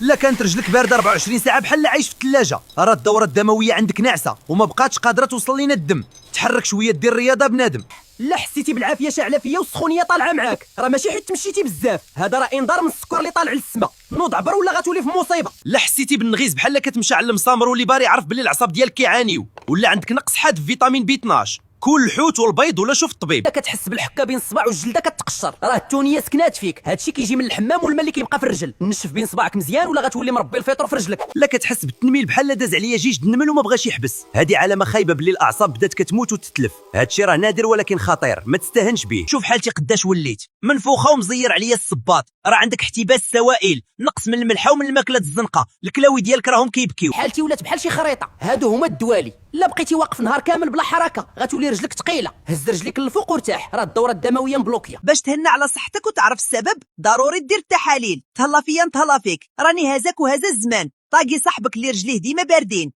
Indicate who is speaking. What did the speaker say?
Speaker 1: لا كانت رجلك بارده 24 ساعه بحال عايش في الثلاجه، راه الدوره الدمويه عندك ناعسه وما بقاتش قادره توصل لينا الدم. تحرك شويه دير الرياضه بنادم.
Speaker 2: لا حسيتي بالعافيه شاعله فيا والسخونيه طالعه معاك، راه ماشي حيت مشيتي بزاف، هذا راه انذار من السكر اللي طالع للسما. نوض عبر ولا غتولي في مصيبه.
Speaker 1: لا حسيتي بالنغيز بحال كتمشى على المسامر واللي باري عرف بلي العصاب ديالك كيعانيو، ولا عندك نقص حاد في فيتامين بي 12. كل الحوت والبيض ولا شوف الطبيب.
Speaker 2: الا كتحس بالحكه بين الصباع والجلده كتقشر، راه التونيه سكنات فيك. هادشي كيجي من الحمام والماء اللي كيبقى في الرجل. نشف بين صباعك مزيان ولا غتولي مربي الفطر في رجلك.
Speaker 1: لا كتحس بالتنميل بحال داز عليا جيج النمل وما بغاش يحبس، هذه علامه خايبه بلي الاعصاب بدات كتموت وتتلف. هادشي راه نادر ولكن خطير، ما تستهنش به. شوف حالتي قداش وليت منفوخه ومزير عليا الصباط، راه عندك احتباس سوائل، نقص من الملحه ومن الماكله الزنقه، الكلاوي ديالك راهم كيبكيو.
Speaker 2: حالتي ولات بحال شي خريطه. هادو هما الدوالي. لا بقيتي واقف نهار كامل بلا حركه غتولي رجلك ثقيله. هز رجليك للفوق وارتاح، راه الدوره الدمويه مبلوكيه.
Speaker 3: باش تهنى على صحتك وتعرف السبب ضروري دير التحاليل. تهلا فيا نتهلا فيك، راني هزاك وهذا الزمان. طاقي صاحبك اللي رجليه ديما باردين،